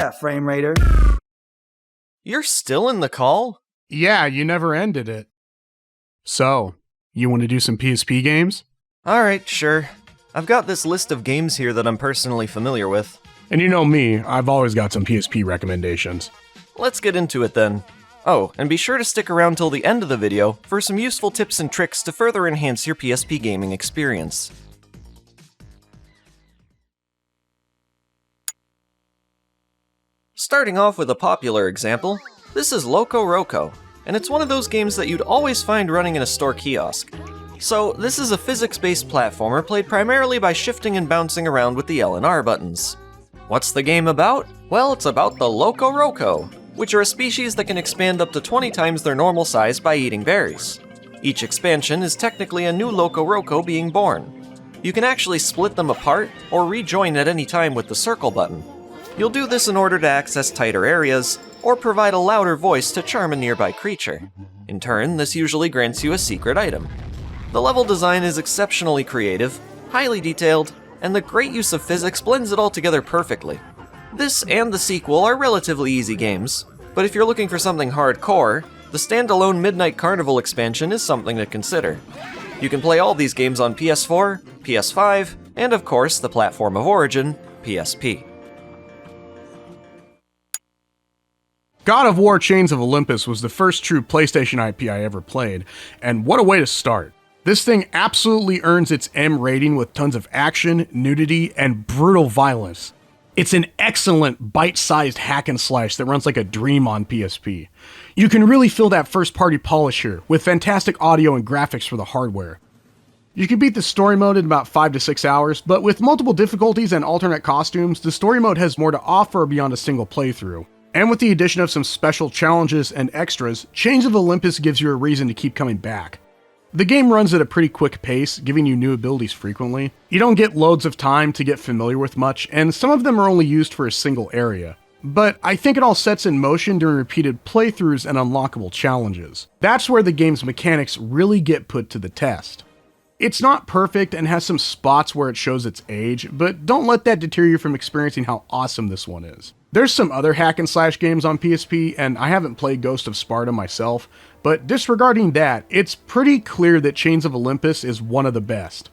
that, Frame Raider. You're still in the call? Yeah, you never ended it. So, you want to do some PSP games? Alright, sure. I've got this list of games here that I'm personally familiar with. And you know me, I've always got some PSP recommendations. Let's get into it then. Oh, and be sure to stick around till the end of the video for some useful tips and tricks to further enhance your PSP gaming experience. Starting off with a popular example, this is LocoRoco, and it's one of those games that you'd always find running in a store kiosk. So, this is a physics-based platformer played primarily by shifting and bouncing around with the L and R buttons. What's the game about? Well, it's about the LocoRoco, which are a species that can expand up to 20 times their normal size by eating berries. Each expansion is technically a new LocoRoco being born. You can actually split them apart or rejoin at any time with the circle button. You'll do this in order to access tighter areas, or provide a louder voice to charm a nearby creature. In turn, this usually grants you a secret item. The level design is exceptionally creative, highly detailed, and the great use of physics blends it all together perfectly. This and the sequel are relatively easy games, but if you're looking for something hardcore, the standalone Midnight Carnival expansion is something to consider. You can play all these games on PS4, PS5, and of course the platform of origin, PSP. God of War Chains of Olympus was the first true PlayStation IP I ever played, and what a way to start. This thing absolutely earns its M rating with tons of action, nudity, and brutal violence. It's an excellent bite-sized hack and slash that runs like a dream on PSP. You can really feel that first-party polish here, with fantastic audio and graphics for the hardware. You can beat the story mode in about 5 to 6 hours, but with multiple difficulties and alternate costumes, the story mode has more to offer beyond a single playthrough. And with the addition of some special challenges and extras, Chains of Olympus gives you a reason to keep coming back. The game runs at a pretty quick pace, giving you new abilities frequently. You don't get loads of time to get familiar with much, and some of them are only used for a single area. But I think it all sets in motion during repeated playthroughs and unlockable challenges. That's where the game's mechanics really get put to the test. It's not perfect and has some spots where it shows its age, but don't let that deter you from experiencing how awesome this one is. There's some other hack and slash games on PSP, and I haven't played Ghost of Sparta myself, but disregarding that, it's pretty clear that Chains of Olympus is one of the best.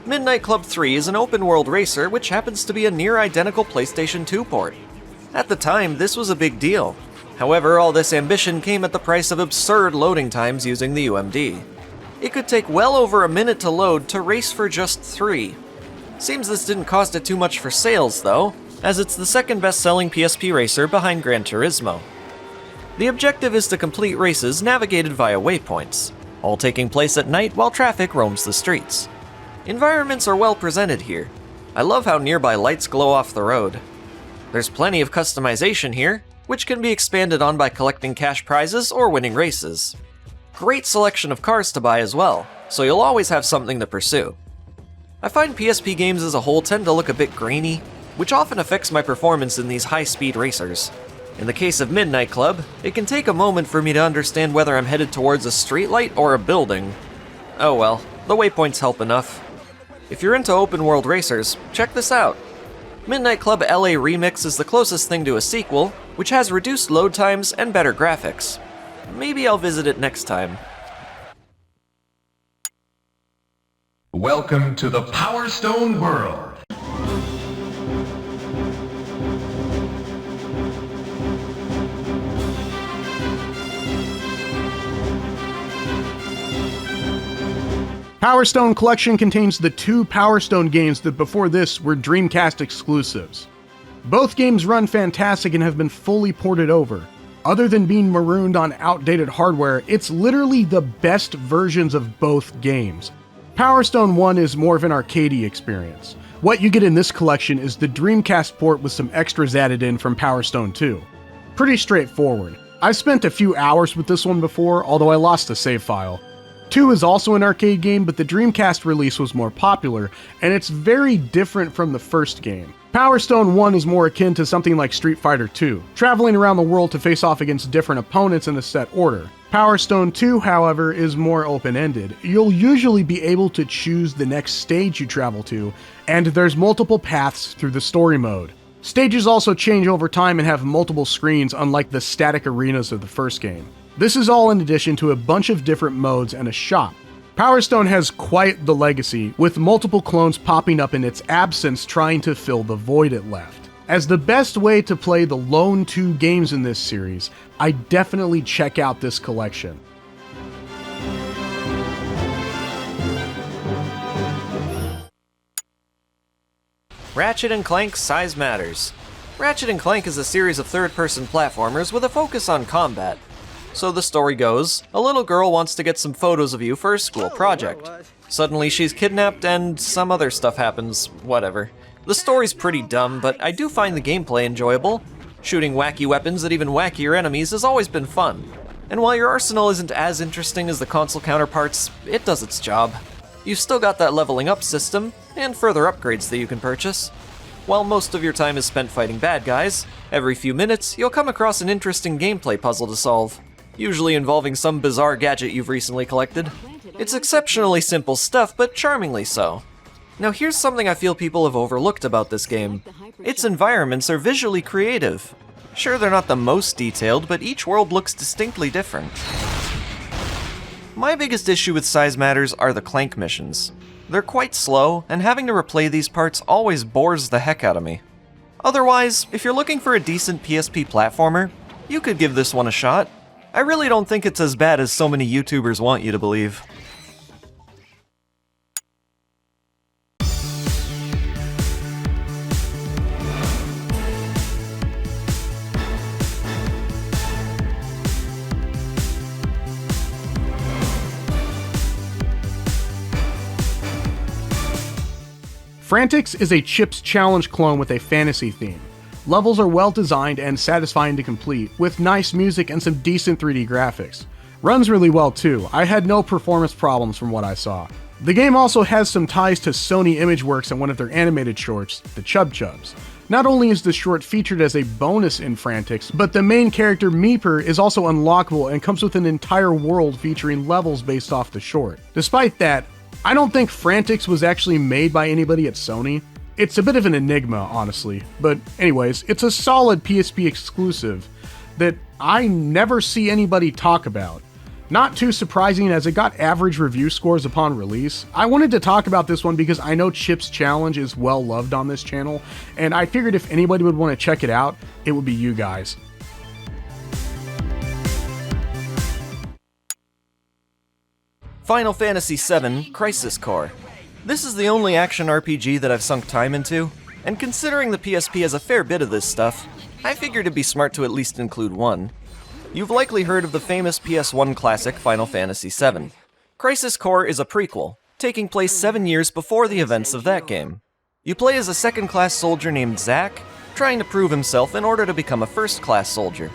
Midnight Club 3 is an open-world racer which happens to be a near-identical PlayStation 2 port. At the time, this was a big deal. However, all this ambition came at the price of absurd loading times using the UMD. It could take well over a minute to load to race for just 3. Seems this didn't cost it too much for sales, though, as it's the second best-selling PSP racer behind Gran Turismo. The objective is to complete races navigated via waypoints, all taking place at night while traffic roams the streets. Environments are well presented here. I love how nearby lights glow off the road. There's plenty of customization here, which can be expanded on by collecting cash prizes or winning races. Great selection of cars to buy as well, so you'll always have something to pursue. I find PSP games as a whole tend to look a bit grainy, which often affects my performance in these high-speed racers. In the case of Midnight Club, it can take a moment for me to understand whether I'm headed towards a streetlight or a building. Oh well, the waypoints help enough. If you're into open-world racers, check this out. Midnight Club LA Remix is the closest thing to a sequel, which has reduced load times and better graphics. Maybe I'll visit it next time. Welcome to the Power Stone world. Power Stone Collection contains the 2 Power Stone games that before this were Dreamcast exclusives. Both games run fantastic and have been fully ported over. Other than being marooned on outdated hardware, it's literally the best versions of both games. Power Stone 1 is more of an arcadey experience. What you get in this collection is the Dreamcast port with some extras added in from Power Stone 2. Pretty straightforward. I've spent a few hours with this one before, although I lost the save file. 2 is also an arcade game, but the Dreamcast release was more popular, and it's very different from the first game. Power Stone 1 is more akin to something like Street Fighter 2, traveling around the world to face off against different opponents in a set order. Power Stone 2, however, is more open-ended. You'll usually be able to choose the next stage you travel to, and there's multiple paths through the story mode. Stages also change over time and have multiple screens, unlike the static arenas of the first game. This is all in addition to a bunch of different modes and a shop. Power Stone has quite the legacy, with multiple clones popping up in its absence trying to fill the void it left. As the best way to play the lone 2 games in this series, I definitely check out this collection. Ratchet and Clank Size Matters. Ratchet and Clank is a series of third-person platformers with a focus on combat. So the story goes, a little girl wants to get some photos of you for a school project. Suddenly she's kidnapped and some other stuff happens, whatever. The story's pretty dumb, but I do find the gameplay enjoyable. Shooting wacky weapons at even wackier enemies has always been fun. And while your arsenal isn't as interesting as the console counterparts, it does its job. You've still got that leveling up system, and further upgrades that you can purchase. While most of your time is spent fighting bad guys, every few minutes you'll come across an interesting gameplay puzzle to solve, usually involving some bizarre gadget you've recently collected. It's exceptionally simple stuff, but charmingly so. Now here's something I feel people have overlooked about this game. Its environments are visually creative. Sure, they're not the most detailed, but each world looks distinctly different. My biggest issue with Size Matters are the Clank missions. They're quite slow, and having to replay these parts always bores the heck out of me. Otherwise, if you're looking for a decent PSP platformer, you could give this one a shot. I really don't think it's as bad as so many YouTubers want you to believe. Frantix is a Chips Challenge clone with a fantasy theme. Levels are well designed and satisfying to complete, with nice music and some decent 3D graphics. Runs really well too, I had no performance problems from what I saw. The game also has some ties to Sony Imageworks and one of their animated shorts, the Chub Chubs. Not only is the short featured as a bonus in Frantix, but the main character Meeper is also unlockable and comes with an entire world featuring levels based off the short. Despite that, I don't think Frantix was actually made by anybody at Sony. It's a bit of an enigma, honestly. But anyways, it's a solid PSP exclusive that I never see anybody talk about. Not too surprising as it got average review scores upon release. I wanted to talk about this one because I know Chips Challenge is well loved on this channel, and I figured if anybody would want to check it out, it would be you guys. Final Fantasy VII Crisis Core. This is the only action RPG that I've sunk time into, and considering the PSP has a fair bit of this stuff, I figured it'd be smart to at least include one. You've likely heard of the famous PS1 classic Final Fantasy VII. Crisis Core is a prequel, taking place 7 years before the events of that game. You play as a second-class soldier named Zack, trying to prove himself in order to become a first-class soldier.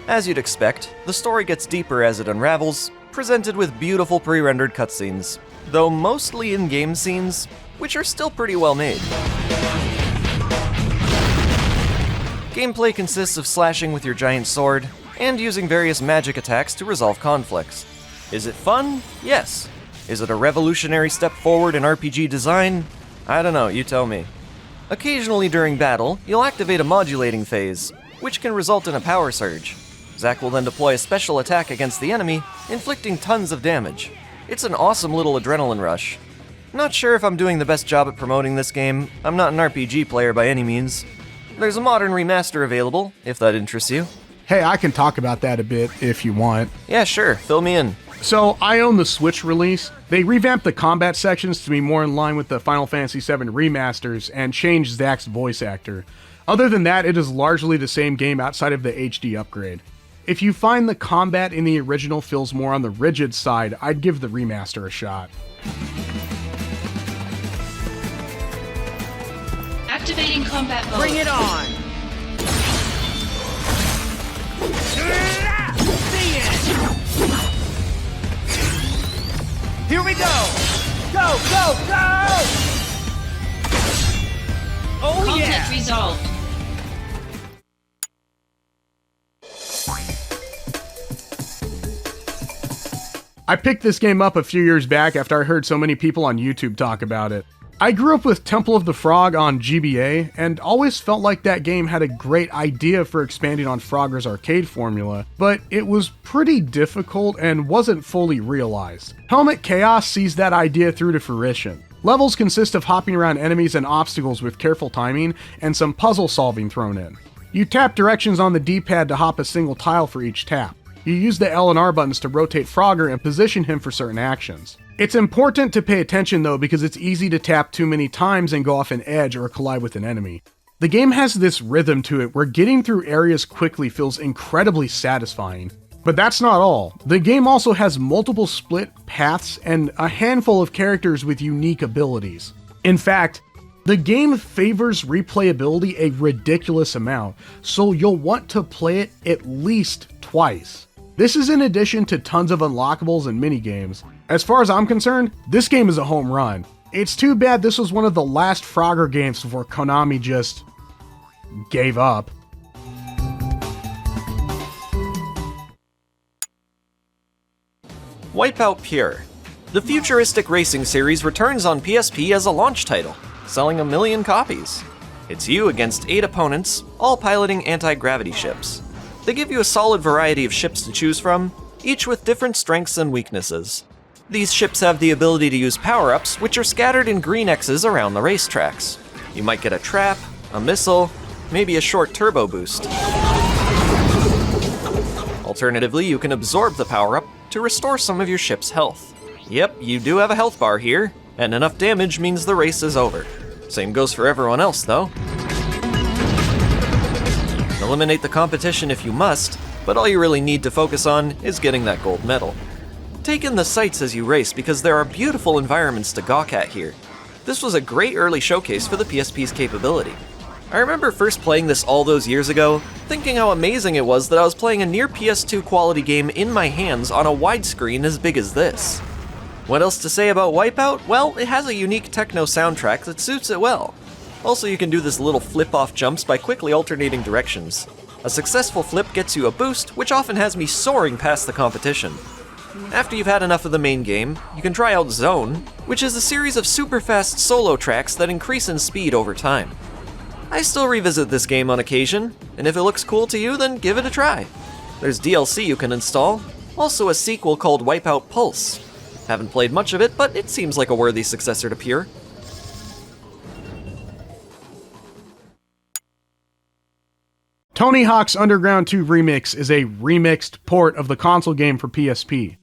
As you'd expect, the story gets deeper as it unravels, presented with beautiful pre-rendered cutscenes, though mostly in-game scenes, which are still pretty well made. Gameplay consists of slashing with your giant sword, and using various magic attacks to resolve conflicts. Is it fun? Yes. Is it a revolutionary step forward in RPG design? I don't know, you tell me. Occasionally during battle, you'll activate a modulating phase, which can result in a power surge. Zack will then deploy a special attack against the enemy, inflicting tons of damage. It's an awesome little adrenaline rush. Not sure if I'm doing the best job at promoting this game. I'm not an RPG player by any means. There's a modern remaster available, if that interests you. Hey, I can talk about that a bit if you want. Yeah, sure, fill me in. So, I own the Switch release. They revamped the combat sections to be more in line with the Final Fantasy VII remasters and changed Zack's voice actor. Other than that, it is largely the same game outside of the HD upgrade. If you find the combat in the original feels more on the rigid side, I'd give the remaster a shot. Activating combat mode. Bring it on! See it! Here we go! Go, go, go! Oh Contact yeah! resolved. installed. I picked this game up a few years back after I heard so many people on YouTube talk about it. I grew up with Temple of the Frog on GBA, and always felt like that game had a great idea for expanding on Frogger's arcade formula, but it was pretty difficult and wasn't fully realized. Helmet Chaos sees that idea through to fruition. Levels consist of hopping around enemies and obstacles with careful timing, and some puzzle solving thrown in. You tap directions on the D-pad to hop a single tile for each tap. You use the L and R buttons to rotate Frogger and position him for certain actions. It's important to pay attention though, because it's easy to tap too many times and go off an edge or collide with an enemy. The game has this rhythm to it where getting through areas quickly feels incredibly satisfying. But that's not all. The game also has multiple split paths and a handful of characters with unique abilities. In fact, the game favors replayability a ridiculous amount, so you'll want to play it at least twice. This is in addition to tons of unlockables and minigames. As far as I'm concerned, this game is a home run. It's too bad this was one of the last Frogger games before Konami just gave up. WipEout Pure. The futuristic racing series returns on PSP as a launch title, selling 1 million copies. It's you against 8 opponents, all piloting anti-gravity ships. They give you a solid variety of ships to choose from, each with different strengths and weaknesses. These ships have the ability to use power-ups, which are scattered in green X's around the racetracks. You might get a trap, a missile, maybe a short turbo boost. Alternatively, you can absorb the power-up to restore some of your ship's health. Yep, you do have a health bar here, and enough damage means the race is over. Same goes for everyone else, though. Eliminate the competition if you must, but all you really need to focus on is getting that gold medal. Take in the sights as you race because there are beautiful environments to gawk at here. This was a great early showcase for the PSP's capability. I remember first playing this all those years ago, thinking how amazing it was that I was playing a near PS2 quality game in my hands on a widescreen as big as this. What else to say about WipEout? Well, it has a unique techno soundtrack that suits it well. Also, you can do this little flip-off jumps by quickly alternating directions. A successful flip gets you a boost, which often has me soaring past the competition. After you've had enough of the main game, you can try out Zone, which is a series of super fast solo tracks that increase in speed over time. I still revisit this game on occasion, and if it looks cool to you, then give it a try. There's DLC you can install, also a sequel called WipEout Pulse. Haven't played much of it, but it seems like a worthy successor to Pure. Tony Hawk's Underground 2 Remix is a remixed port of the console game for PSP.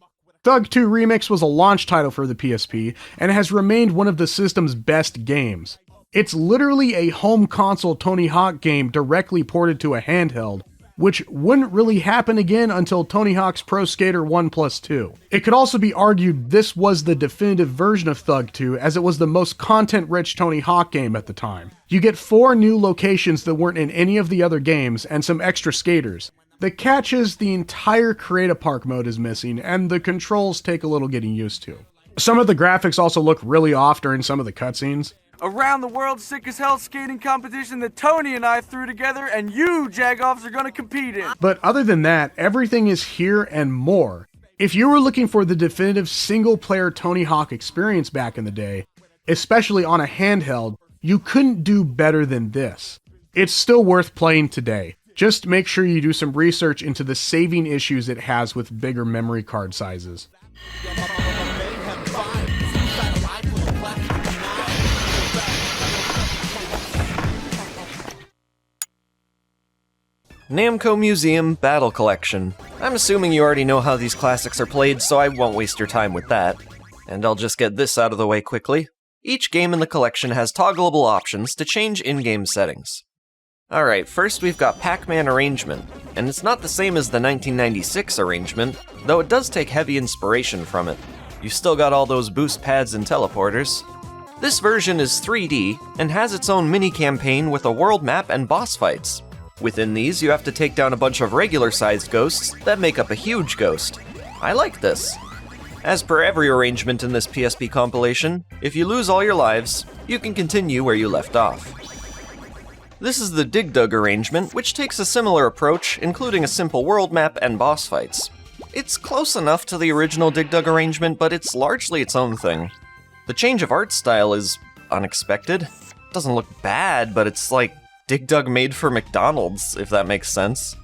Thug 2 Remix was a launch title for the PSP, and has remained one of the system's best games. It's literally a home console Tony Hawk game directly ported to a handheld, which wouldn't really happen again until Tony Hawk's Pro Skater 1+2. It could also be argued this was the definitive version of Thug 2, as it was the most content-rich Tony Hawk game at the time. You get 4 new locations that weren't in any of the other games, and some extra skaters. The catch is the entire Create-A-Park mode is missing, and the controls take a little getting used to. Some of the graphics also look really off during some of the cutscenes. Around the world sick as hell skating competition that Tony and I threw together and you, Jagoffs, are gonna compete in. But other than that, everything is here and more. If you were looking for the definitive single-player Tony Hawk experience back in the day, especially on a handheld, you couldn't do better than this. It's still worth playing today. Just make sure you do some research into the saving issues it has with bigger memory card sizes. Namco Museum Battle Collection. I'm assuming you already know how these classics are played, so I won't waste your time with that. And I'll just get this out of the way quickly. Each game in the collection has toggleable options to change in-game settings. Alright, first we've got Pac-Man Arrangement, and it's not the same as the 1996 arrangement, though it does take heavy inspiration from it. You've still got all those boost pads and teleporters. This version is 3D, and has its own mini-campaign with a world map and boss fights. Within these, you have to take down a bunch of regular-sized ghosts that make up a huge ghost. I like this. As per every arrangement in this PSP compilation, if you lose all your lives, you can continue where you left off. This is the Dig Dug arrangement, which takes a similar approach, including a simple world map and boss fights. It's close enough to the original Dig Dug arrangement, but it's largely its own thing. The change of art style is unexpected. It doesn't look bad, but it's like Dig Dug made for McDonald's, if that makes sense.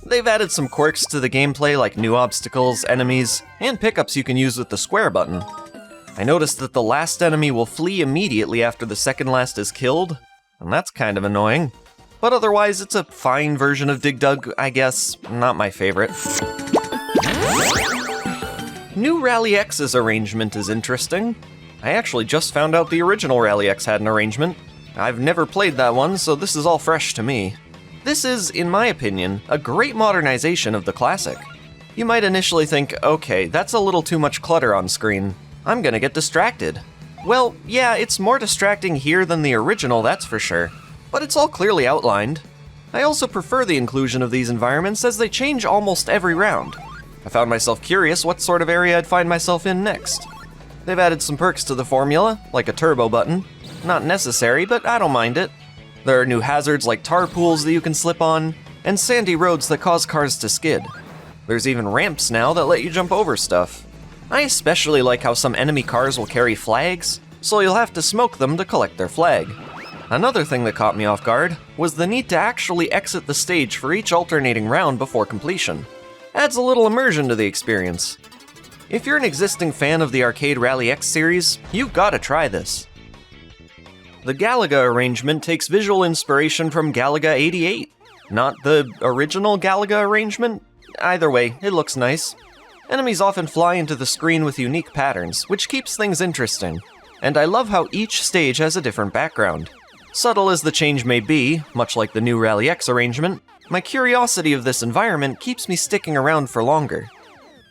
They've added some quirks to the gameplay, like new obstacles, enemies, and pickups you can use with the square button. I noticed that the last enemy will flee immediately after the second last is killed, and that's kind of annoying. But otherwise, it's a fine version of Dig Dug, I guess. Not my favorite. New Rally X's arrangement is interesting. I actually just found out the original Rally X had an arrangement. I've never played that one, so this is all fresh to me. This is, in my opinion, a great modernization of the classic. You might initially think, okay, that's a little too much clutter on screen. I'm gonna get distracted. Well, yeah, it's more distracting here than the original, that's for sure. But it's all clearly outlined. I also prefer the inclusion of these environments as they change almost every round. I found myself curious what sort of area I'd find myself in next. They've added some perks to the formula, like a turbo button. Not necessary, but I don't mind it. There are new hazards like tar pools that you can slip on, and sandy roads that cause cars to skid. There's even ramps now that let you jump over stuff. I especially like how some enemy cars will carry flags, so you'll have to smoke them to collect their flag. Another thing that caught me off guard was the need to actually exit the stage for each alternating round before completion. Adds a little immersion to the experience. If you're an existing fan of the arcade Rally X series, you've gotta try this. The Galaga arrangement takes visual inspiration from Galaga 88. Not the original Galaga arrangement. Either way, it looks nice. Enemies often fly into the screen with unique patterns, which keeps things interesting. And I love how each stage has a different background. Subtle as the change may be, much like the new Rally X arrangement, my curiosity of this environment keeps me sticking around for longer.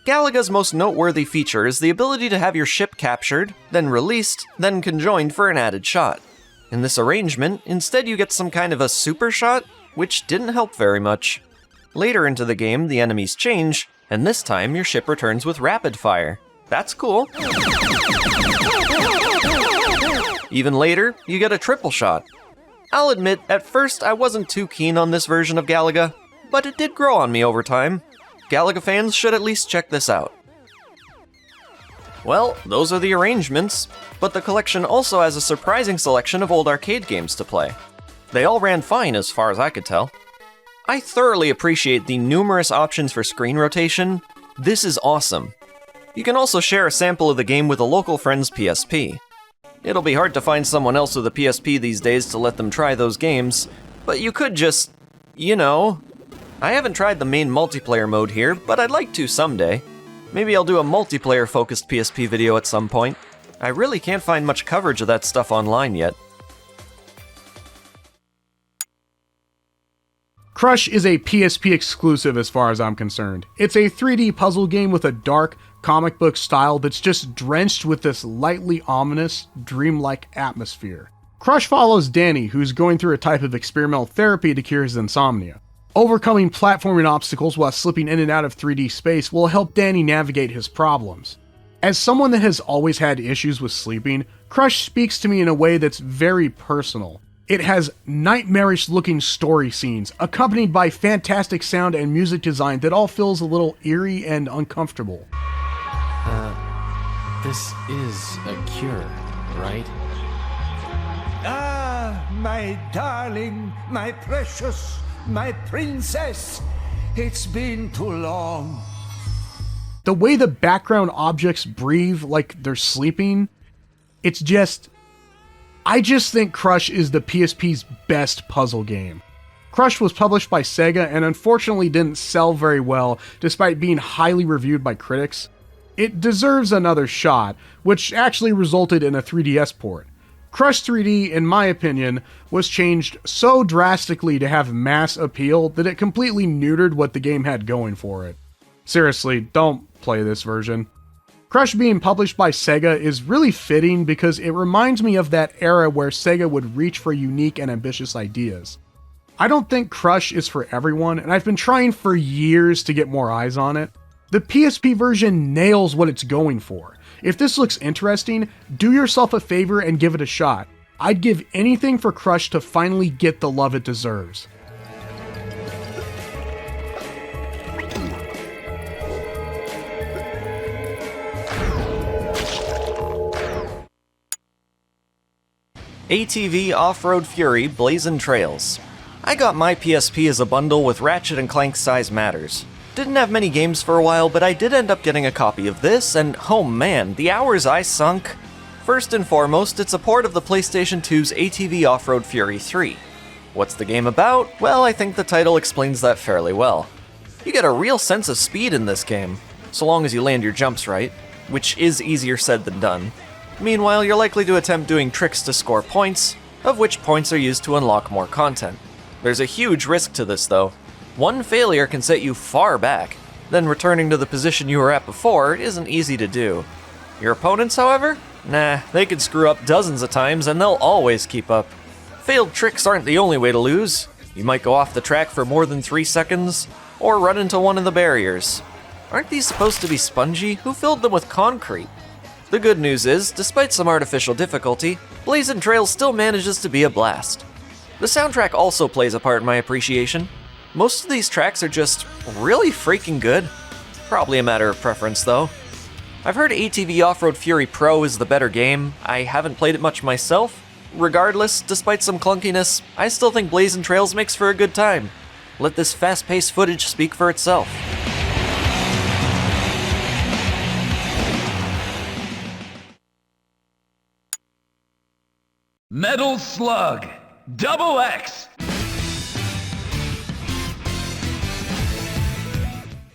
Galaga's most noteworthy feature is the ability to have your ship captured, then released, then conjoined for an added shot. In this arrangement, instead you get some kind of a super shot, which didn't help very much. Later into the game, the enemies change, and this time your ship returns with rapid fire. That's cool. Even later, you get a triple shot. I'll admit, at first I wasn't too keen on this version of Galaga, but it did grow on me over time. Galaga fans should at least check this out. Well, those are the arrangements, but the collection also has a surprising selection of old arcade games to play. They all ran fine as far as I could tell. I thoroughly appreciate the numerous options for screen rotation. This is awesome. You can also share a sample of the game with a local friend's PSP. It'll be hard to find someone else with a PSP these days to let them try those games, but you could just, I haven't tried the main multiplayer mode here, but I'd like to someday. Maybe I'll do a multiplayer-focused PSP video at some point. I really can't find much coverage of that stuff online yet. Crush is a PSP exclusive as far as I'm concerned. It's a 3D puzzle game with a dark, comic book style that's just drenched with this lightly ominous, dreamlike atmosphere. Crush follows Danny, who's going through a type of experimental therapy to cure his insomnia. Overcoming platforming obstacles while slipping in and out of 3D space will help Danny navigate his problems. As someone that has always had issues with sleeping, Crush speaks to me in a way that's very personal. It has nightmarish looking story scenes, accompanied by fantastic sound and music design that all feels a little eerie and uncomfortable. This is a cure, right? Ah, my darling, my precious, my princess. It's been too long. The way the background objects breathe like they're sleeping, it's just... I just think Crush is the PSP's best puzzle game. Crush was published by Sega and unfortunately didn't sell very well despite being highly reviewed by critics. It deserves another shot, which actually resulted in a 3DS port. Crush 3D, in my opinion, was changed so drastically to have mass appeal that it completely neutered what the game had going for it. Seriously, don't play this version. Crush being published by Sega is really fitting because it reminds me of that era where Sega would reach for unique and ambitious ideas. I don't think Crush is for everyone, and I've been trying for years to get more eyes on it. The PSP version nails what it's going for. If this looks interesting, do yourself a favor and give it a shot. I'd give anything for Crush to finally get the love it deserves. ATV Off-Road Fury Blazin' Trails. I got my PSP as a bundle with Ratchet and Clank Size Matters. Didn't have many games for a while, but I did end up getting a copy of this, and oh man, the hours I sunk! First and foremost, it's a port of the PlayStation 2's ATV Off-Road Fury 3. What's the game about? Well, I think the title explains that fairly well. You get a real sense of speed in this game, so long as you land your jumps right, which is easier said than done. Meanwhile, you're likely to attempt doing tricks to score points, of which points are used to unlock more content. There's a huge risk to this though. One failure can set you far back, then returning to the position you were at before isn't easy to do. Your opponents, however? Nah, they can screw up dozens of times and they'll always keep up. Failed tricks aren't the only way to lose. You might go off the track for more than 3 seconds, or run into one of the barriers. Aren't these supposed to be spongy? Who filled them with concrete? The good news is, despite some artificial difficulty, Blazin' Trails still manages to be a blast. The soundtrack also plays a part in my appreciation. Most of these tracks are just really freaking good. Probably a matter of preference though. I've heard ATV Off-Road Fury Pro is the better game. I haven't played it much myself. Regardless, despite some clunkiness, I still think Blazin' Trails makes for a good time. Let this fast-paced footage speak for itself. Metal Slug XX.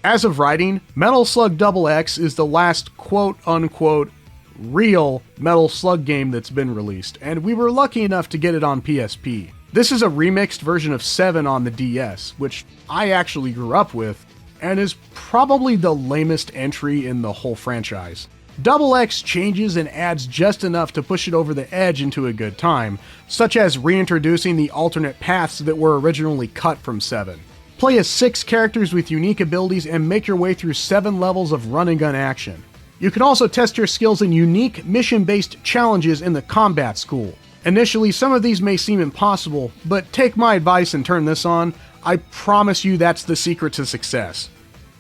As of writing, Metal Slug XX is the last quote-unquote real Metal Slug game that's been released, and we were lucky enough to get it on PSP. This is a remixed version of 7 on the DS, which I actually grew up with, and is probably the lamest entry in the whole franchise. XX changes and adds just enough to push it over the edge into a good time, such as reintroducing the alternate paths that were originally cut from 7. Play as 6 characters with unique abilities and make your way through 7 levels of run-and-gun action. You can also test your skills in unique, mission-based challenges in the combat school. Initially, some of these may seem impossible, but take my advice and turn this on. I promise you that's the secret to success.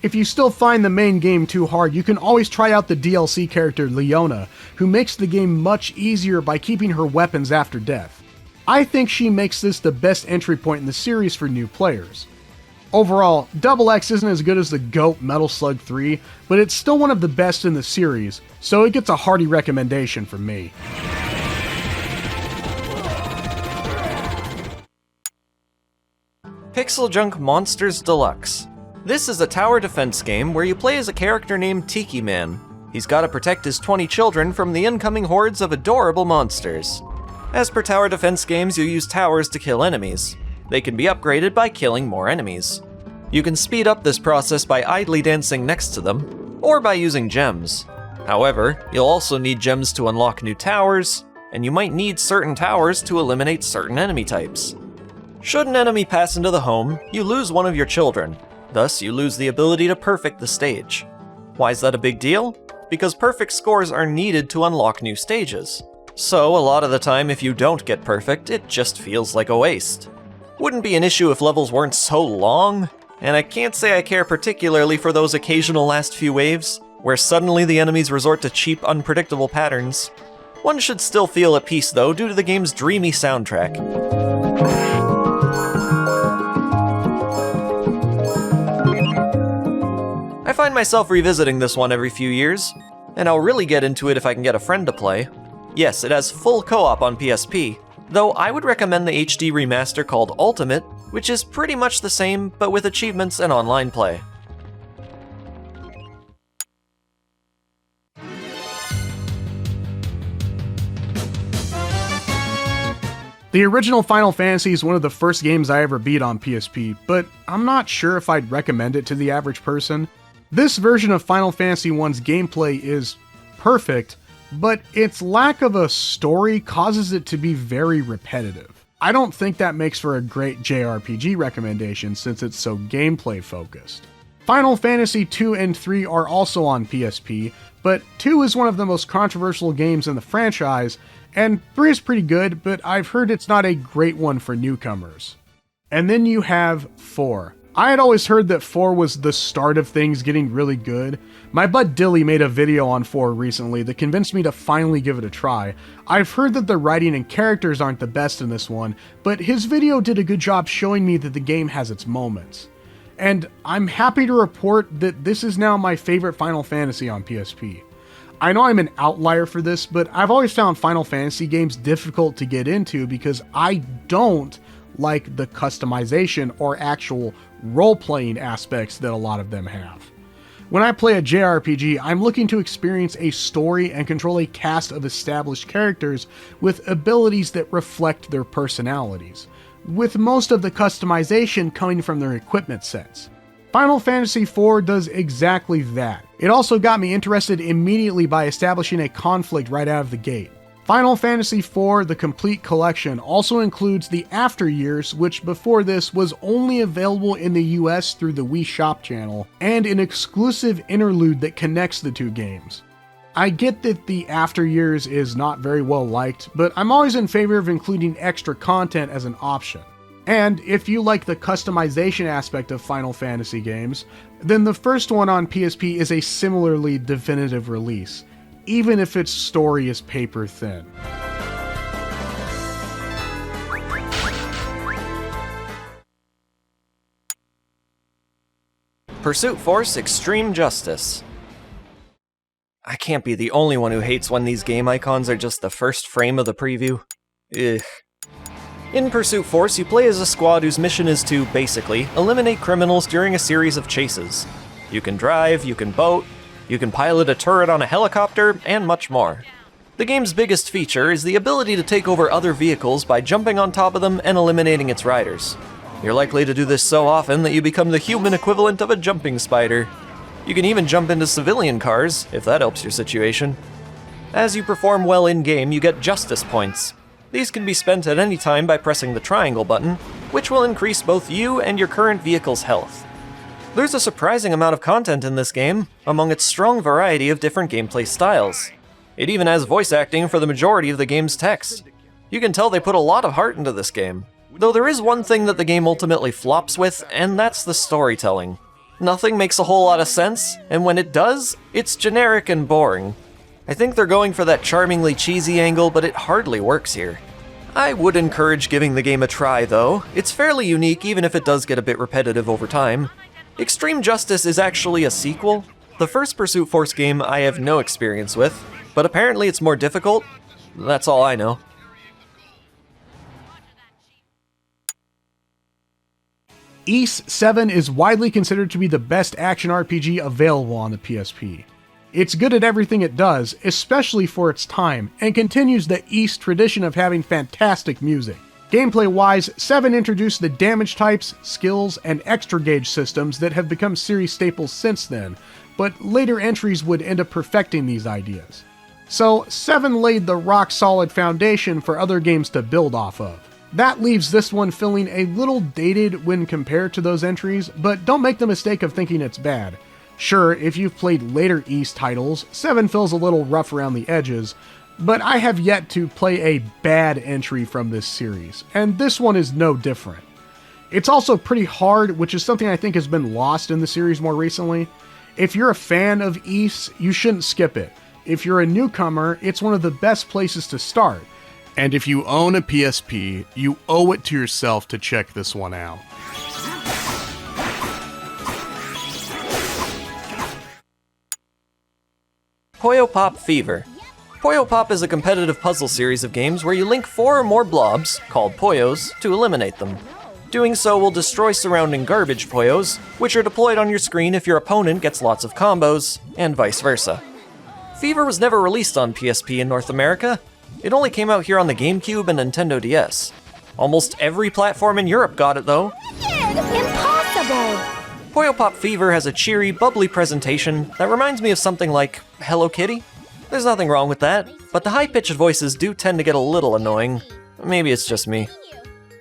If you still find the main game too hard, you can always try out the DLC character Leona, who makes the game much easier by keeping her weapons after death. I think she makes this the best entry point in the series for new players. Overall, XX isn't as good as the GOAT Metal Slug 3, but it's still one of the best in the series, so it gets a hearty recommendation from me. PixelJunk Monsters Deluxe. This is a tower defense game where you play as a character named Tiki Man. He's gotta protect his 20 children from the incoming hordes of adorable monsters. As per tower defense games, you use towers to kill enemies. They can be upgraded by killing more enemies. You can speed up this process by idly dancing next to them, or by using gems. However, you'll also need gems to unlock new towers, and you might need certain towers to eliminate certain enemy types. Should an enemy pass into the home, you lose one of your children. Thus, you lose the ability to perfect the stage. Why is that a big deal? Because perfect scores are needed to unlock new stages. So, a lot of the time, if you don't get perfect, it just feels like a waste. Wouldn't be an issue if levels weren't so long, and I can't say I care particularly for those occasional last few waves, where suddenly the enemies resort to cheap, unpredictable patterns. One should still feel at peace though, due to the game's dreamy soundtrack. I find myself revisiting this one every few years, and I'll really get into it if I can get a friend to play. Yes, it has full co-op on PSP, though I would recommend the HD remaster called Ultimate, which is pretty much the same, but with achievements and online play. The original Final Fantasy is one of the first games I ever beat on PSP, but I'm not sure if I'd recommend it to the average person. This version of Final Fantasy 1's gameplay is perfect, but its lack of a story causes it to be very repetitive. I don't think that makes for a great JRPG recommendation since it's so gameplay focused. Final Fantasy 2 and 3 are also on PSP, but 2 is one of the most controversial games in the franchise, And 3 is pretty good, but I've heard it's not a great one for newcomers. And then you have 4. I had always heard that 4 was the start of things getting really good. My bud Dilly made a video on 4 recently that convinced me to finally give it a try. I've heard that the writing and characters aren't the best in this one, but his video did a good job showing me that the game has its moments. And I'm happy to report that this is now my favorite Final Fantasy on PSP. I know I'm an outlier for this, but I've always found Final Fantasy games difficult to get into because I don't like the customization or actual role-playing aspects that a lot of them have. When I play a JRPG, I'm looking to experience a story and control a cast of established characters with abilities that reflect their personalities, with most of the customization coming from their equipment sets. Final Fantasy IV does exactly that. It also got me interested immediately by establishing a conflict right out of the gate. Final Fantasy IV, the complete collection, also includes the After Years, which before this was only available in the US through the Wii Shop channel, and an exclusive interlude that connects the two games. I get that the After Years is not very well liked, but I'm always in favor of including extra content as an option. And if you like the customization aspect of Final Fantasy games, then the first one on PSP is a similarly definitive release, even if its story is paper thin. Pursuit Force Extreme Justice. I can't be the only one who hates when these game icons are just the first frame of the preview. Ugh. In Pursuit Force, you play as a squad whose mission is to, basically, eliminate criminals during a series of chases. You can drive, you can boat, you can pilot a turret on a helicopter, and much more. The game's biggest feature is the ability to take over other vehicles by jumping on top of them and eliminating its riders. You're likely to do this so often that you become the human equivalent of a jumping spider. You can even jump into civilian cars, if that helps your situation. As you perform well in-game, you get Justice Points. These can be spent at any time by pressing the triangle button, which will increase both you and your current vehicle's health. There's a surprising amount of content in this game, among its strong variety of different gameplay styles. It even has voice acting for the majority of the game's text. You can tell they put a lot of heart into this game. Though there is one thing that the game ultimately flops with, and that's the storytelling. Nothing makes a whole lot of sense, and when it does, it's generic and boring. I think they're going for that charmingly cheesy angle, but it hardly works here. I would encourage giving the game a try, though. It's fairly unique, even if it does get a bit repetitive over time. Extreme Justice is actually a sequel. The first Pursuit Force game I have no experience with, but apparently it's more difficult. That's all I know. Ys 7 is widely considered to be the best action RPG available on the PSP. It's good at everything it does, especially for its time, and continues the Ys tradition of having fantastic music. Gameplay-wise, 7 introduced the damage types, skills, and extra gauge systems that have become series staples since then, but later entries would end up perfecting these ideas. So, 7 laid the rock-solid foundation for other games to build off of. That leaves this one feeling a little dated when compared to those entries, but don't make the mistake of thinking it's bad. Sure, if you've played later Ys titles, 7 feels a little rough around the edges, but I have yet to play a bad entry from this series, and this one is no different. It's also pretty hard, which is something I think has been lost in the series more recently. If you're a fan of Ys, you shouldn't skip it. If you're a newcomer, it's one of the best places to start. And if you own a PSP, you owe it to yourself to check this one out. Puyo Pop Fever. Puyo Pop is a competitive puzzle series of games where you link 4 or more blobs, called Puyos, to eliminate them. Doing so will destroy surrounding garbage Puyos, which are deployed on your screen if your opponent gets lots of combos, and vice versa. Fever was never released on PSP in North America. It only came out here on the GameCube and Nintendo DS. Almost every platform in Europe got it though. Impossible! Puyo Pop Fever has a cheery, bubbly presentation that reminds me of something like Hello Kitty. There's nothing wrong with that, but the high-pitched voices do tend to get a little annoying. Maybe it's just me.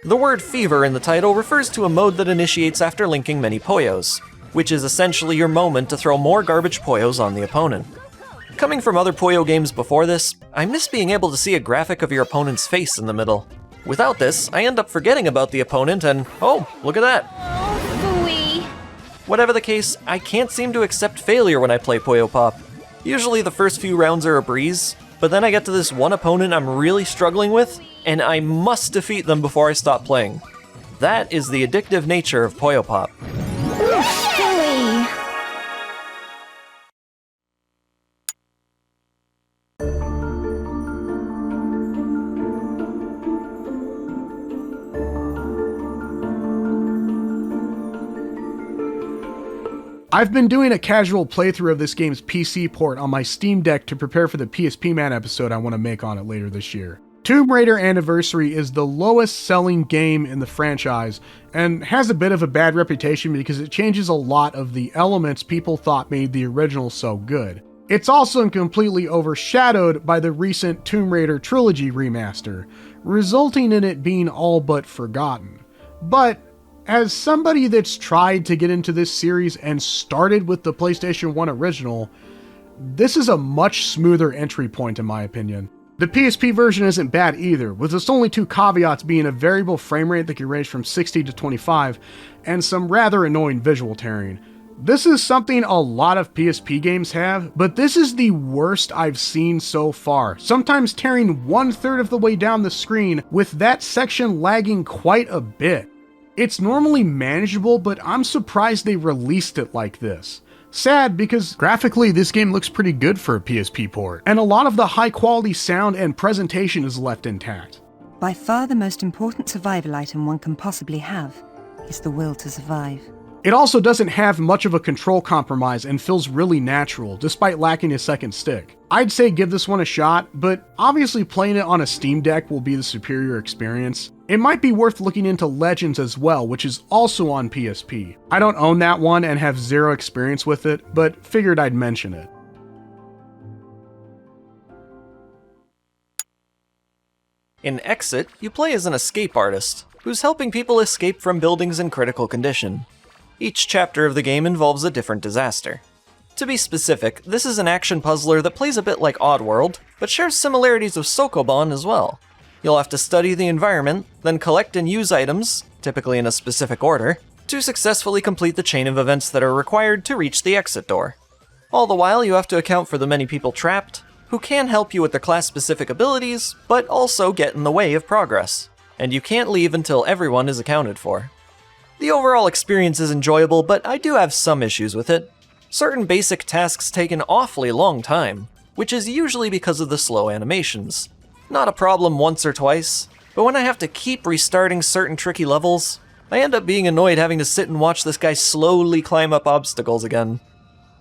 The word fever in the title refers to a mode that initiates after linking many Puyos, which is essentially your moment to throw more garbage Puyos on the opponent. Coming from other Puyo games before this, I miss being able to see a graphic of your opponent's face in the middle. Without this, I end up forgetting about the opponent and, oh, look at that. Oh, phooey. Whatever the case, I can't seem to accept failure when I play Puyo Pop. Usually the first few rounds are a breeze, but then I get to this one opponent I'm really struggling with, and I must defeat them before I stop playing. That is the addictive nature of Puyo Pop. Phooey. I've been doing a casual playthrough of this game's PC port on my Steam Deck to prepare for the PSP Man episode I want to make on it later this year. Tomb Raider Anniversary is the lowest selling game in the franchise and has a bit of a bad reputation because it changes a lot of the elements people thought made the original so good. It's also completely overshadowed by the recent Tomb Raider Trilogy remaster, resulting in it being all but forgotten. But as somebody that's tried to get into this series and started with the PlayStation 1 original, this is a much smoother entry point in my opinion. The PSP version isn't bad either, with its only two caveats being a variable frame rate that can range from 60 to 25, and some rather annoying visual tearing. This is something a lot of PSP games have, but this is the worst I've seen so far, sometimes tearing 1/3 of the way down the screen, with that section lagging quite a bit. It's normally manageable, but I'm surprised they released it like this. Sad because graphically this game looks pretty good for a PSP port, and a lot of the high quality sound and presentation is left intact. By far the most important survival item one can possibly have is the will to survive. It also doesn't have much of a control compromise and feels really natural, despite lacking a second stick. I'd say give this one a shot, but obviously playing it on a Steam Deck will be the superior experience. It might be worth looking into Legends as well, which is also on PSP. I don't own that one and have zero experience with it, but figured I'd mention it. In Exit, you play as an escape artist, who's helping people escape from buildings in critical condition. Each chapter of the game involves a different disaster. To be specific, this is an action puzzler that plays a bit like Oddworld, but shares similarities of Sokoban as well. You'll have to study the environment, then collect and use items, typically in a specific order, to successfully complete the chain of events that are required to reach the exit door. All the while, you have to account for the many people trapped, who can help you with their class-specific abilities, but also get in the way of progress. And you can't leave until everyone is accounted for. The overall experience is enjoyable, but I do have some issues with it. Certain basic tasks take an awfully long time, which is usually because of the slow animations. Not a problem once or twice, but when I have to keep restarting certain tricky levels, I end up being annoyed having to sit and watch this guy slowly climb up obstacles again.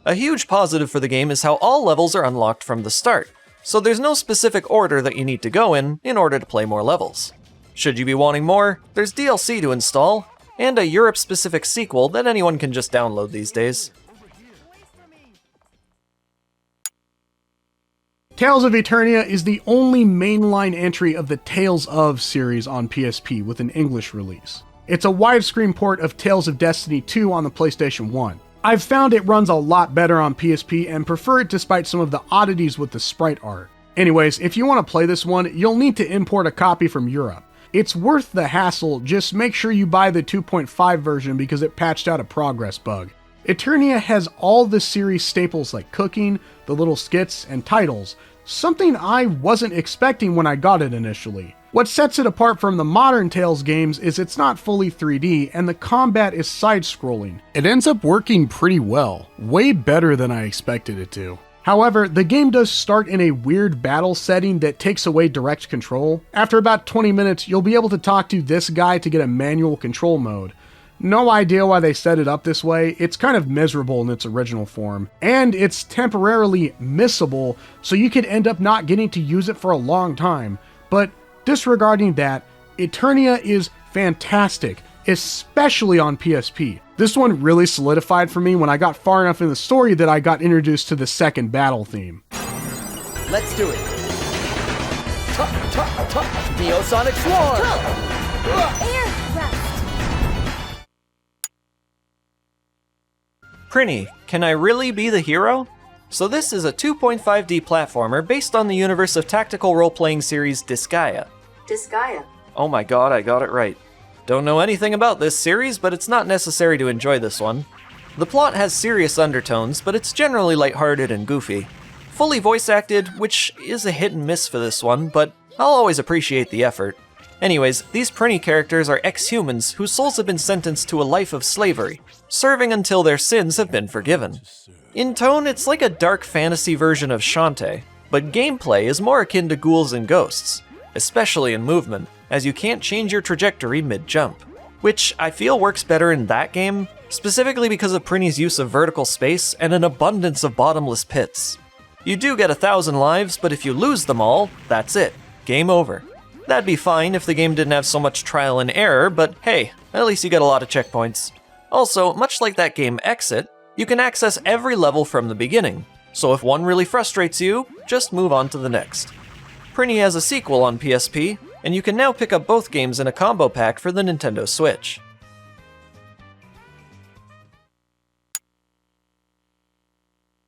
A huge positive for the game is how all levels are unlocked from the start, so there's no specific order that you need to go in order to play more levels. Should you be wanting more, there's DLC to install, and a Europe-specific sequel that anyone can just download these days. Tales of Eternia is the only mainline entry of the Tales of series on PSP with an English release. It's a widescreen port of Tales of Destiny 2 on the PlayStation 1. I've found it runs a lot better on PSP and prefer it despite some of the oddities with the sprite art. Anyways, if you want to play this one, you'll need to import a copy from Europe. It's worth the hassle, just make sure you buy the 2.5 version because it patched out a progress bug. Eternia has all the series staples like cooking, the little skits, and titles, something I wasn't expecting when I got it initially. What sets it apart from the modern Tales games is it's not fully 3D and the combat is side-scrolling. It ends up working pretty well, way better than I expected it to. However, the game does start in a weird battle setting that takes away direct control. After about 20 minutes, you'll be able to talk to this guy to get a manual control mode. No idea why they set it up this way, it's kind of miserable in its original form. And it's temporarily missable, so you could end up not getting to use it for a long time. But disregarding that, Eternia is fantastic, especially on PSP. This one really solidified for me when I got far enough in the story that I got introduced to the second battle theme. Let's do it. Neosonic Swarm! Air thrust. Prinny, can I really be the hero? So this is a 2.5D platformer based on the universe of tactical role-playing series Disgaea. Disgaea. Oh my god, I got it right. Don't know anything about this series, but it's not necessary to enjoy this one. The plot has serious undertones, but it's generally lighthearted and goofy. Fully voice-acted, which is a hit and miss for this one, but I'll always appreciate the effort. Anyways, these Prinny characters are ex-humans whose souls have been sentenced to a life of slavery, serving until their sins have been forgiven. In tone, it's like a dark fantasy version of Shantae, but gameplay is more akin to Ghouls and Ghosts, especially in movement, as you can't change your trajectory mid-jump, which I feel works better in that game, specifically because of Prinny's use of vertical space and an abundance of bottomless pits. You do get 1,000 lives, but if you lose them all, that's it. Game over. That'd be fine if the game didn't have so much trial and error, but hey, at least you get a lot of checkpoints. Also, much like that game Exit, you can access every level from the beginning, so if one really frustrates you, just move on to the next. Prinny has a sequel on PSP, and you can now pick up both games in a combo pack for the Nintendo Switch.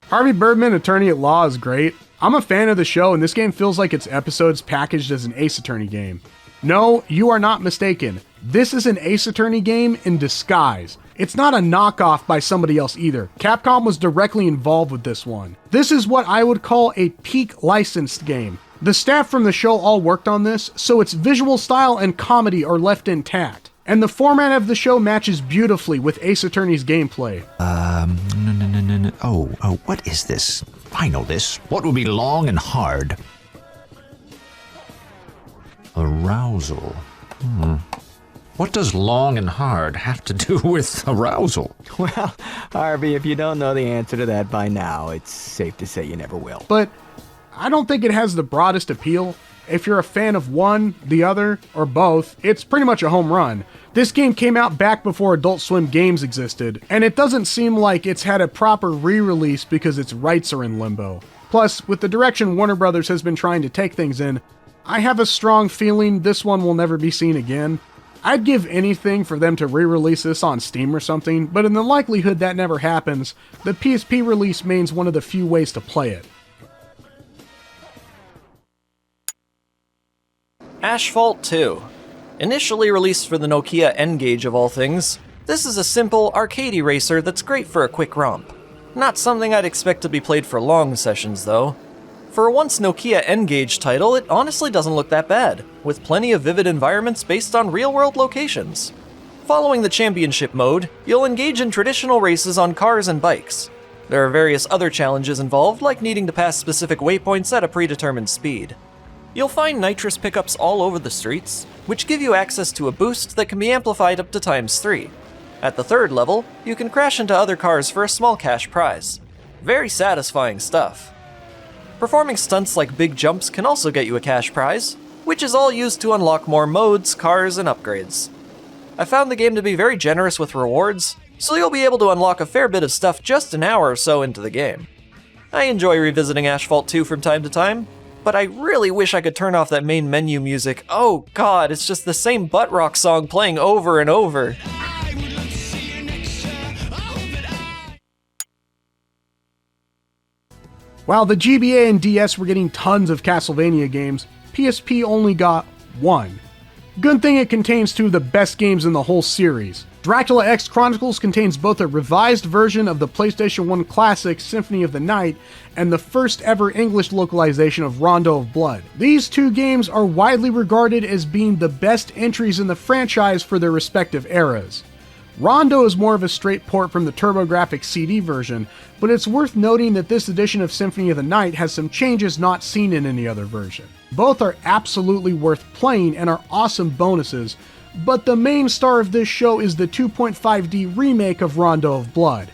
Harvey Birdman, Attorney at Law is great. I'm a fan of the show, and this game feels like its episodes packaged as an Ace Attorney game. No, you are not mistaken. This is an Ace Attorney game in disguise. It's not a knockoff by somebody else either. Capcom was directly involved with this one. This is what I would call a peak licensed game. The staff from the show all worked on this, so its visual style and comedy are left intact. And the format of the show matches beautifully with Ace Attorney's gameplay. No. Oh, what is this? I know this. What would be long and hard? Arousal. What does long and hard have to do with arousal? Well, Harvey, if you don't know the answer to that by now, it's safe to say you never will. But I don't think it has the broadest appeal. If you're a fan of one, the other, or both, it's pretty much a home run. This game came out back before Adult Swim games existed, and it doesn't seem like it's had a proper re-release because its rights are in limbo. Plus, with the direction Warner Brothers has been trying to take things in, I have a strong feeling this one will never be seen again. I'd give anything for them to re-release this on Steam or something, but in the likelihood that never happens, the PSP release remains one of the few ways to play it. Asphalt 2. Initially released for the Nokia N-Gage of all things, this is a simple, arcadey racer that's great for a quick romp. Not something I'd expect to be played for long sessions though. For a once Nokia N-Gage title, it honestly doesn't look that bad, with plenty of vivid environments based on real-world locations. Following the championship mode, you'll engage in traditional races on cars and bikes. There are various other challenges involved, like needing to pass specific waypoints at a predetermined speed. You'll find nitrous pickups all over the streets, which give you access to a boost that can be amplified up to ×3. At the third level, you can crash into other cars for a small cash prize. Very satisfying stuff. Performing stunts like big jumps can also get you a cash prize, which is all used to unlock more modes, cars, and upgrades. I found the game to be very generous with rewards, so you'll be able to unlock a fair bit of stuff just an hour or so into the game. I enjoy revisiting Asphalt 2 from time to time, but I really wish I could turn off that main menu music. Oh god, it's just the same butt rock song playing over and over. While the GBA and DS were getting tons of Castlevania games, PSP only got one. Good thing it contains two of the best games in the whole series. Dracula X Chronicles contains both a revised version of the PlayStation 1 classic Symphony of the Night and the first ever English localization of Rondo of Blood. These two games are widely regarded as being the best entries in the franchise for their respective eras. Rondo is more of a straight port from the TurboGrafx CD version, but it's worth noting that this edition of Symphony of the Night has some changes not seen in any other version. Both are absolutely worth playing and are awesome bonuses, but the main star of this show is the 2.5D remake of Rondo of Blood.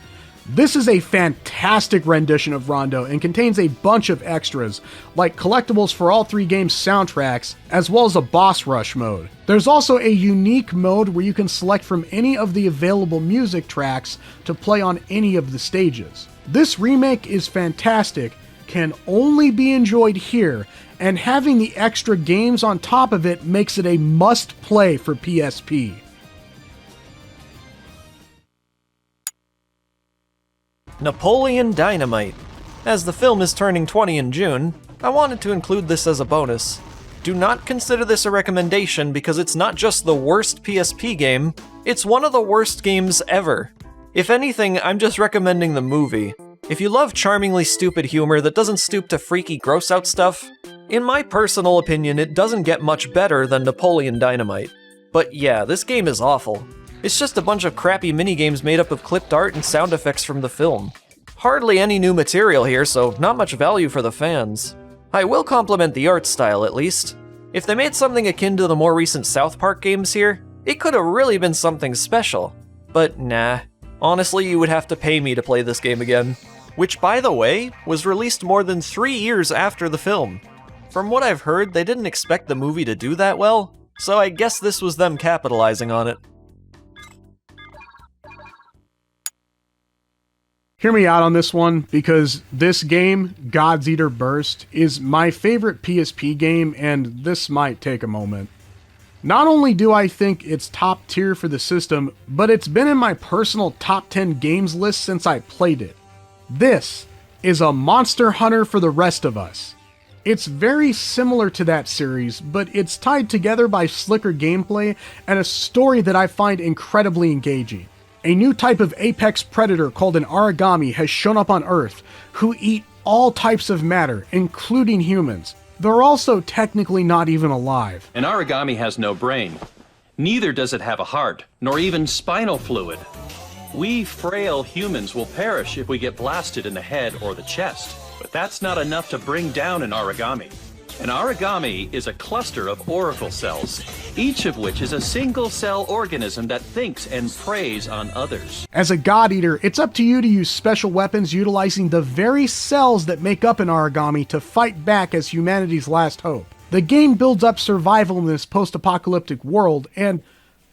This is a fantastic rendition of Rondo and contains a bunch of extras, like collectibles for all three games' soundtracks, as well as a boss rush mode. There's also a unique mode where you can select from any of the available music tracks to play on any of the stages. This remake is fantastic, can only be enjoyed here, and having the extra games on top of it makes it a must-play for PSP. Napoleon Dynamite. As the film is turning 20 in June, I wanted to include this as a bonus. Do not consider this a recommendation because it's not just the worst PSP game, it's one of the worst games ever. If anything, I'm just recommending the movie. If you love charmingly stupid humor that doesn't stoop to freaky gross out stuff, in my personal opinion, it doesn't get much better than Napoleon Dynamite. But yeah, this game is awful. It's just a bunch of crappy minigames made up of clipped art and sound effects from the film. Hardly any new material here, so not much value for the fans. I will compliment the art style at least. If they made something akin to the more recent South Park games here, it could have really been something special. But nah, honestly you would have to pay me to play this game again. Which, by the way, was released more than 3 years after the film. From what I've heard, they didn't expect the movie to do that well, so I guess this was them capitalizing on it. Hear me out on this one, because this game, God's Eater Burst, is my favorite PSP game, and this might take a moment. Not only do I think it's top tier for the system, but it's been in my personal top 10 games list since I played it. This is a Monster Hunter for the rest of us. It's very similar to that series, but it's tied together by slicker gameplay and a story that I find incredibly engaging. A new type of apex predator called an origami has shown up on Earth, who eat all types of matter, including humans. They're also technically not even alive. An origami has no brain. Neither does it have a heart, nor even spinal fluid. We frail humans will perish if we get blasted in the head or the chest. But that's not enough to bring down an origami. An origami is a cluster of auricle cells, each of which is a single-cell organism that thinks and preys on others. As a God Eater, it's up to you to use special weapons utilizing the very cells that make up an origami to fight back as humanity's last hope. The game builds up survival in this post-apocalyptic world, and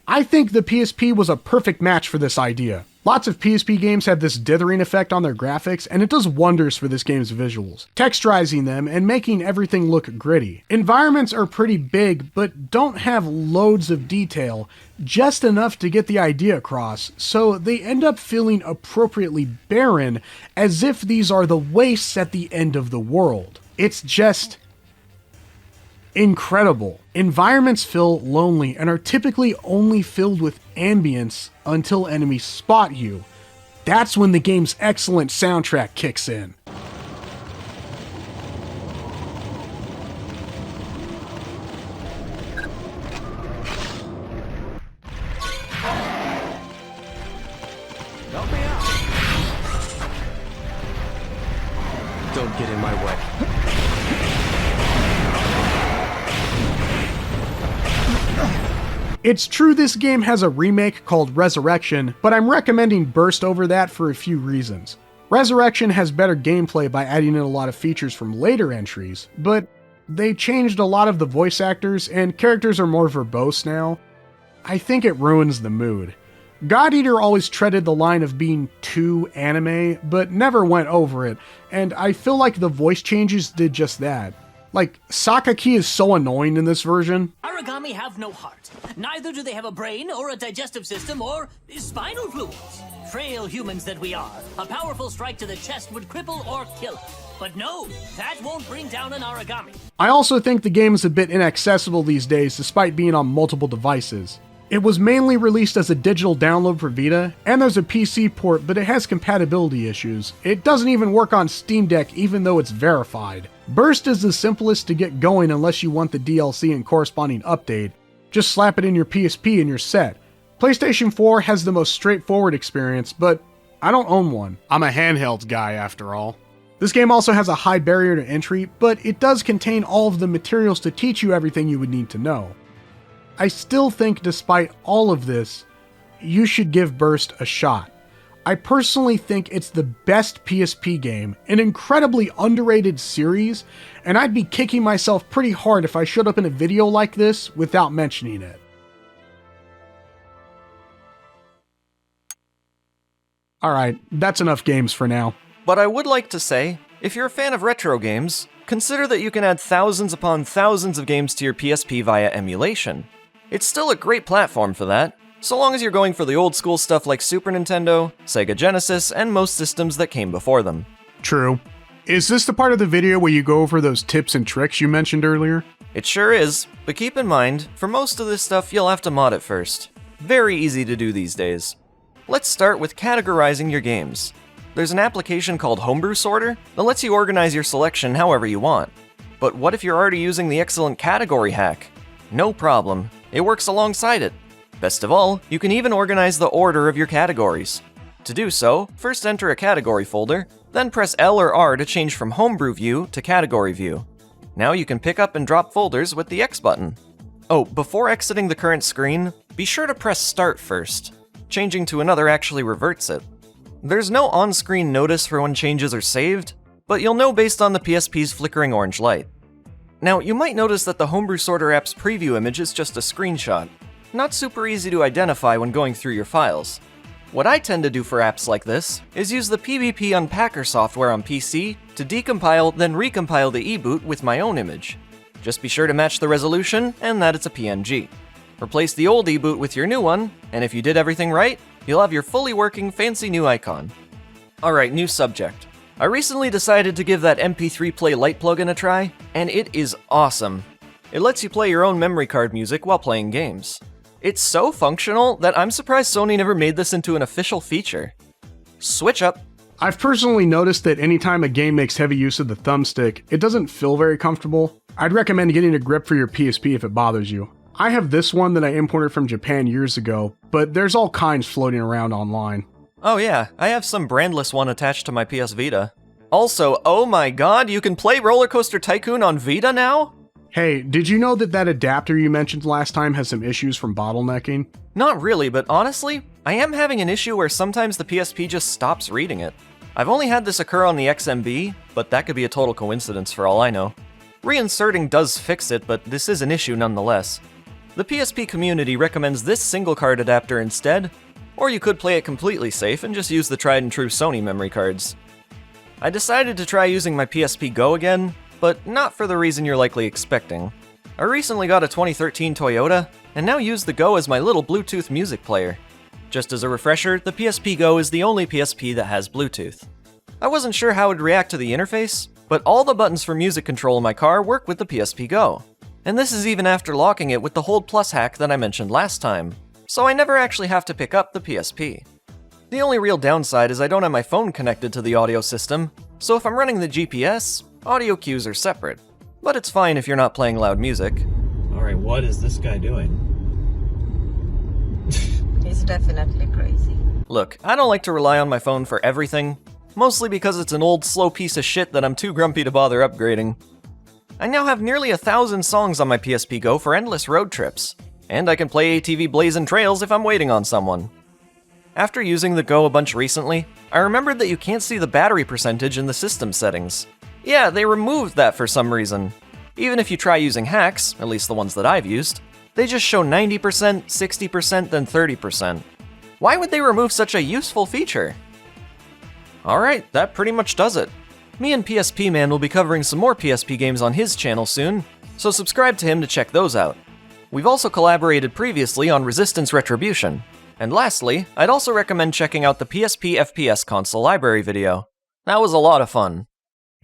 I think the PSP was a perfect match for this idea. Lots of PSP games have this dithering effect on their graphics, and it does wonders for this game's visuals, texturizing them and making everything look gritty. Environments are pretty big, but don't have loads of detail, just enough to get the idea across, so they end up feeling appropriately barren, as if these are the wastes at the end of the world. It's just incredible. Environments feel lonely and are typically only filled with ambience until enemies spot you. That's when the game's excellent soundtrack kicks in. Help me out. Don't get in my way. It's true this game has a remake called Resurrection, but I'm recommending Burst over that for a few reasons. Resurrection has better gameplay by adding in a lot of features from later entries, but they changed a lot of the voice actors and characters are more verbose now. I think it ruins the mood. God Eater always treaded the line of being too anime, but never went over it, and I feel like the voice changes did just that. Like, Sakaki is so annoying in this version. Origami have no heart. Neither do they have a brain or a digestive system or spinal fluids. Frail humans that we are, a powerful strike to the chest would cripple or kill us. But no, that won't bring down an origami. I also think the game is a bit inaccessible these days despite being on multiple devices. It was mainly released as a digital download for Vita, and there's a PC port, but it has compatibility issues. It doesn't even work on Steam Deck even though it's verified. Burst is the simplest to get going unless you want the DLC and corresponding update. Just slap it in your PSP and you're set. PlayStation 4 has the most straightforward experience, but I don't own one. I'm a handheld guy after all. This game also has a high barrier to entry, but it does contain all of the materials to teach you everything you would need to know. I still think despite all of this, you should give Burst a shot. I personally think it's the best PSP game, an incredibly underrated series, and I'd be kicking myself pretty hard if I showed up in a video like this without mentioning it. Alright, that's enough games for now. But I would like to say, if you're a fan of retro games, consider that you can add thousands upon thousands of games to your PSP via emulation. It's still a great platform for that, so long as you're going for the old school stuff like Super Nintendo, Sega Genesis, and most systems that came before them. True. Is this the part of the video where you go over those tips and tricks you mentioned earlier? It sure is, but keep in mind, for most of this stuff you'll have to mod it first. Very easy to do these days. Let's start with categorizing your games. There's an application called Homebrew Sorter that lets you organize your selection however you want. But what if you're already using the excellent category hack? No problem, it works alongside it. Best of all, you can even organize the order of your categories. To do so, first enter a category folder, then press L or R to change from Homebrew View to Category View. Now you can pick up and drop folders with the X button. Oh, before exiting the current screen, be sure to press Start first. Changing to another actually reverts it. There's no on-screen notice for when changes are saved, but you'll know based on the PSP's flickering orange light. Now, you might notice that the Homebrew Sorter app's preview image is just a screenshot. Not super easy to identify when going through your files. What I tend to do for apps like this is use the PvP Unpacker software on PC to decompile, then recompile the eBoot with my own image. Just be sure to match the resolution and that it's a PNG. Replace the old eBoot with your new one, and if you did everything right, you'll have your fully working fancy new icon. Alright, new subject. I recently decided to give that MP3 Play Lite plugin a try, and it is awesome. It lets you play your own memory card music while playing games. It's so functional that I'm surprised Sony never made this into an official feature. Switch up. I've personally noticed that anytime a game makes heavy use of the thumbstick, it doesn't feel very comfortable. I'd recommend getting a grip for your PSP if it bothers you. I have this one that I imported from Japan years ago, but there's all kinds floating around online. Oh yeah, I have some brandless one attached to my PS Vita. Also, oh my god, you can play Roller Coaster Tycoon on Vita now? Hey, did you know that adapter you mentioned last time has some issues from bottlenecking? Not really, but honestly, I am having an issue where sometimes the PSP just stops reading it. I've only had this occur on the XMB, but that could be a total coincidence for all I know. Reinserting does fix it, but this is an issue nonetheless. The PSP community recommends this single card adapter instead, or you could play it completely safe and just use the tried and true Sony memory cards. I decided to try using my PSP Go again, but not for the reason you're likely expecting. I recently got a 2013 Toyota, and now use the Go as my little Bluetooth music player. Just as a refresher, the PSP Go is the only PSP that has Bluetooth. I wasn't sure how it would react to the interface, but all the buttons for music control in my car work with the PSP Go. And this is even after locking it with the Hold Plus hack that I mentioned last time, so I never actually have to pick up the PSP. The only real downside is I don't have my phone connected to the audio system, so if I'm running the GPS, audio cues are separate. But it's fine if you're not playing loud music. Alright, what is this guy doing? He's definitely crazy. Look, I don't like to rely on my phone for everything, mostly because it's an old, slow piece of shit that I'm too grumpy to bother upgrading. I now have nearly 1,000 songs on my PSP Go for endless road trips, and I can play ATV Blazin' Trails if I'm waiting on someone. After using the Go a bunch recently, I remembered that you can't see the battery percentage in the system settings. Yeah, they removed that for some reason. Even if you try using hacks, at least the ones that I've used, they just show 90%, 60%, then 30%. Why would they remove such a useful feature? Alright, that pretty much does it. Me and PSP Man will be covering some more PSP games on his channel soon, so subscribe to him to check those out. We've also collaborated previously on Resistance Retribution. And lastly, I'd also recommend checking out the PSP FPS console library video. That was a lot of fun.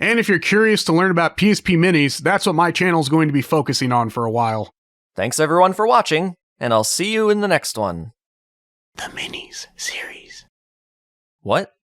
And if you're curious to learn about PSP Minis, that's what my channel's going to be focusing on for a while. Thanks everyone for watching, and I'll see you in the next one. The Minis series. What?